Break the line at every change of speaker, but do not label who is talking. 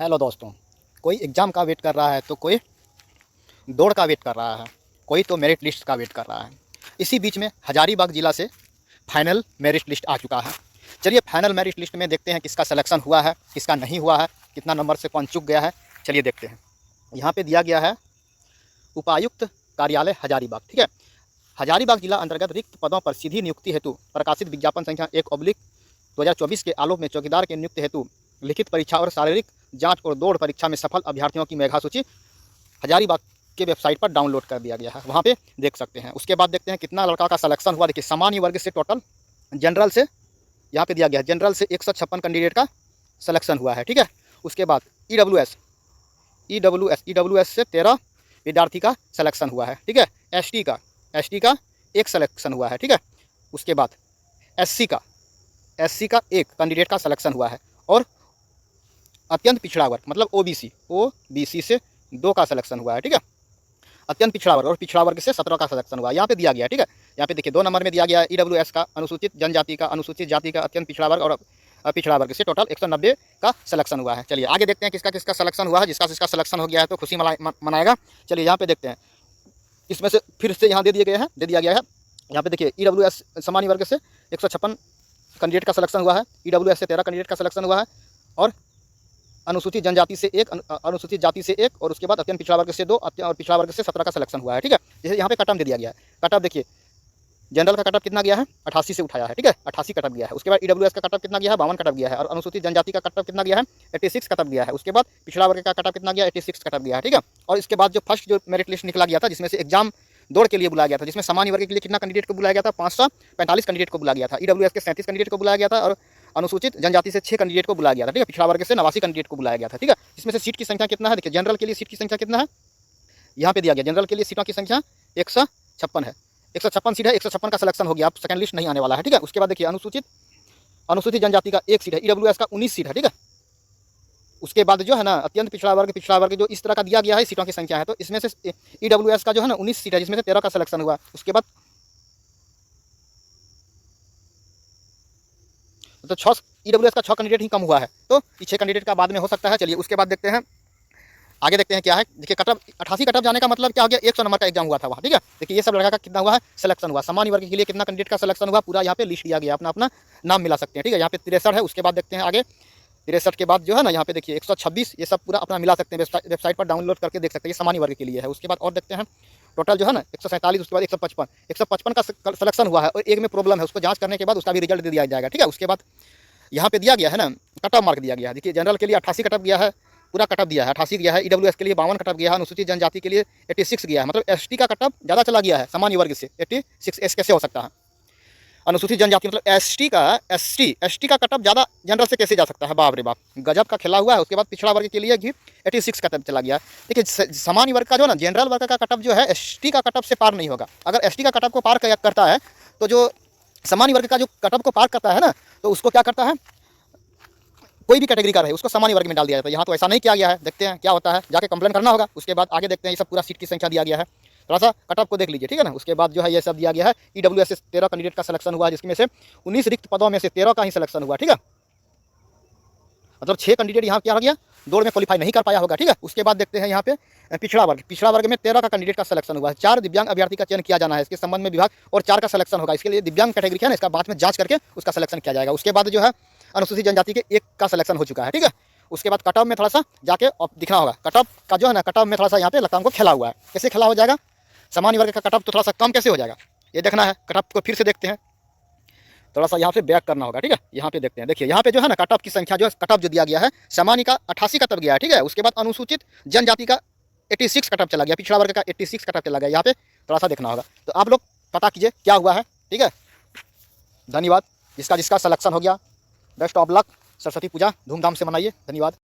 Hello दोस्तों, कोई exam का वेट कर रहा है तो कोई दौड़ का वेट कर रहा है, कोई तो मेरिट लिस्ट का वेट कर रहा है। इसी बीच में हजारीबाग ज़िला से फाइनल मेरिट लिस्ट आ चुका है। चलिए फाइनल मेरिट लिस्ट में देखते हैं किसका सिलेक्शन हुआ है, किसका नहीं हुआ है, कितना नंबर से कौन चूक गया है। चलिए देखते हैं। यहाँ पे दिया गया है उपायुक्त कार्यालय हजारीबाग। ठीक है, हजारीबाग जिला अंतर्गत रिक्त पदों पर सीधी नियुक्ति हेतु प्रकाशित विज्ञापन संख्या 1/2024 के आलोक में चौकीदार के नियुक्ति हेतु लिखित परीक्षा और शारीरिक जांच और दौड़ परीक्षा में सफल अभ्यर्थियों की मेघा सूची हजारीबाग के वेबसाइट पर डाउनलोड कर दिया गया है, वहाँ पे देख सकते हैं। उसके बाद देखते हैं कितना लड़का का सिलेक्शन हुआ। देखिए सामान्य वर्ग से टोटल जनरल से यहाँ पे दिया गया है, जनरल से 156 कैंडिडेट का सिलेक्शन हुआ है। ठीक है, उसके बाद ईडब्ल्यूएस से 13 विद्यार्थी का सिलेक्शन हुआ है। ठीक है, एसटी का एक सिलेक्शन हुआ है। ठीक है, उसके बाद एससी का एक कैंडिडेट का सिलेक्शन हुआ है और अत्यंत पिछड़ा वर्ग मतलब ओबीसी से 2 का सिलेक्शन हुआ है। ठीक है, अत्यंत पिछड़ा वर्ग और पिछड़ा वर्ग से 17 का सिलेक्शन हुआ है। यहाँ पे दिया गया है। ठीक है, यहाँ पे देखिए 2 नंबर में दिया गया है ईडब्ल्यूएस का अनुसूचित जनजाति का, अनुसूचित जाति का, अत्यंत पिछड़ा वर्ग और पिछड़ा वर्ग से टोटल 190 का सिलेक्शन हुआ है। चलिए आगे देखते हैं किसका किसका सिलेक्शन हुआ है। जिसका सिलेक्शन हो गया है तो खुशी मनाएगा। चलिए यहाँ पे देखते हैं, इसमें से फिर से यहाँ दे दिया गया है। यहाँ पे देखिए ईडब्ल्यूएस सामान्य वर्ग से 156 कैंडिडेट का सिलेक्शन हुआ है, ईडब्ल्यूएस से 13 कैंडिडेट का सिलेक्शन हुआ है और अनुसूचित जनजाति से एक, अनुसूचित जाति से एक और उसके बाद अत्यंत पिछड़ा वर्ग से 2 और पिछड़ा वर्ग से 17 का सिलेक्शन हुआ है। ठीक है, जैसे यहाँ पे कटअप दे दिया गया है। कटअप देखिए जनरल का कटअप कितना गया है 88 से उठाया है। ठीक है, 88 कटअप गया है। उसके बाद ईडब्ल्यूएस का कटअप कितना गया है 52 कटअप गया है और अनुसूचित जनजाति का कटअप कितना गया है 86 कटअप गया है। उसके बाद पिछड़ा वर्ग का कटअप कितना गया 86 कटअप गया है। ठीक है, और इसके बाद जो फर्स्ट जो मेरिट लिस्ट निकला गया था जिसमें से एग्जाम दौड़ के लिए बुलाया गया था, जिसमें सामान्य वर्ग के लिए कितना कैंडिडेट को बुलाया गया था 545 कैंडिडेट को बुलाया गया था, ईडब्ल्यूएस के 37 कैंडिडेट को बुलाया गया था और अनुसूचित जनजाति से 6 कैंडिडेट को बुलाया गया था। ठीक है, पिछड़ा वर्ग से 89 कैंडिडेट को बुलाया गया था। ठीक है, इसमें से सीट की संख्या कितना है देखिए, जनरल के लिए सीट की संख्या कितना है यहाँ पे दिया गया, जनरल के लिए सीटों की संख्या 156 है। 156 सीट है, 156 का सिलेक्शन हो गया, अब सेकंड लिस्ट नहीं आने वाला है। ठीक है, उसके बाद देखिए अनुसूचित जनजाति का 1 सीट है, ईडब्ल्यूएस का 19 सीट है। ठीक है, उसके बाद जो है ना अत्यंत पिछड़ा वर्ग जो इस तरह का दिया गया है सीटों की संख्या है, तो इसमें से ईडब्ल्यूएस का जो है ना 19 सीट है, जिसमें से 13 का सिलेक्शन हुआ। उसके बाद तो 6 ईडब्ल्यूएस का 6 कैंडिडेट ही कम हुआ है, तो 6 कैंडिडेट का बाद में हो सकता है। चलिए उसके बाद देखते हैं, आगे देखते हैं क्या है। देखिए कटअप 88 कटअप जाने का मतलब क्या हो गया, 100 नंबर का एग्जाम हुआ था वहाँ। ठीक है, देखिए ये सब लड़का का कितना हुआ है सिलेक्शन हुआ। सामान्य वर्ग के लिए कितना कैंडिडेट का सिलेक्शन हुआ पूरा यहाँ पे लिस्ट दिया गया, अपना अपना नाम मिला सकते हैं। ठीक है, यहाँ पे 63 है। उसके बाद देखते हैं आगे 63 के बाद जो है ना यहाँ पे देखिए 126, ये सब पूरा अपना मिला सकते हैं, वेबसाइट पर डाउनलोड करके देख सकते हैं। ये सामान्य वर्ग के लिए है। उसके बाद और देखते हैं टोटल जो है ना 147, उसके बाद 155 का सिलेक्शन हुआ है और एक में प्रॉब्लम है, उसको जाँच करने के बाद उसका भी रिजल्ट दे दिया जाएगा। ठीक है, उसके बाद यहाँ पे दिया गया है ना कटअप मार्क दिया गया है। देखिए जनरल के लिए 88 कटअप गया है, पूरा कटअप दिया है 88 गया है, ईडब्ल्यूएस के लिए 52 कटअप गया है, अनुसूचित जनजाति के लिए 86 गया है। मतलब एसटी का कटअप ज़्यादा चला गया है सामान्य वर्ग से 86। एस कैसे हो सकता है, अनुसूचित जनजाति मतलब एसटी का कटअप ज़्यादा जनरल से कैसे जा सकता है, बाप रे बाप गजब का खेला हुआ है। उसके बाद पिछड़ा वर्ग के लिए भी 86 कटअप चला गया। देखिए सामान्य वर्ग का जो ना जनरल वर्ग का कटअप जो है एसटी का कटअप से पार नहीं होगा। अगर एसटी का कटअप को पार करता है तो जो सामान्य वर्ग का जो कटअप को पार करता है ना, तो उसको क्या करता है, कोई भी कैटेगरी का रहे उसको सामान्य वर्ग में डाल दिया जाता है। यहाँ तो ऐसा नहीं किया गया है, देखते हैं क्या होता है, जाके कंप्लेन करना होगा। उसके बाद आगे देखते हैं, ये सब पूरा सीट की संख्या दिया गया है, थोड़ा सा कटअप को देख लीजिए। ठीक है ना, उसके बाद जो है ये सब दिया गया है। ईडब्ल्यूएस से 13 कैंडिडेट का सिलेक्शन हुआ, जिसमें से 19 रिक्त पदों में से 13 का ही सिलेक्शन हुआ। ठीक है, मतलब 6 कैंडिडेट यहाँ क्या हो गया, दौड़ में क्वालिफाई नहीं कर पाया होगा। ठीक है, उसके बाद देखते हैं यहाँ पे पिछड़ा वर्ग में 13 का कैंडिडेट का सिलेक्शन हुआ है। 4 दिव्यांग अभ्यर्थी का चयन किया जाना है, इसके संबंध में विभाग और 4 का सिलेक्शन होगा। इसके लिए दिव्यांग कैटेगरी है ना, इसका बाद में जांच करके उसका सिलेक्शन किया जाएगा। उसके बाद जो है अनुसूचित जनजाति के 1 का सिलेक्शन हो चुका है। ठीक है, उसके बाद कटअप में थोड़ा सा जाके दिखना होगा, कटअप का जो है ना कटअप में थोड़ा सा यहाँ पे लगता हमको खेला हुआ है। कैसे खेला हो जाएगा, सामान्य वर्ग का कटअप तो थोड़ा सा कम कैसे हो जाएगा, ये देखना है। कटअप को फिर से देखते हैं, थोड़ा सा यहाँ पे बैक करना होगा। ठीक है, यहाँ पे देखते हैं, देखिए यहाँ पे जो है ना कटअप की संख्या जो है, कटअप जो दिया गया है सामान्य का 88 कटअप गया है। ठीक है, उसके बाद अनुसूचित जनजाति का 86 कटअप चला गया, पिछड़ा वर्ग का 86 कटअप चला गया। यहाँ पे थोड़ा सा देखना होगा, तो आप लोग पता कीजिए क्या हुआ है। ठीक है, धन्यवाद। जिसका सिलेक्शन हो गया बेस्ट ऑफ लक, सरस्वती पूजा धूमधाम से मनाइए। धन्यवाद।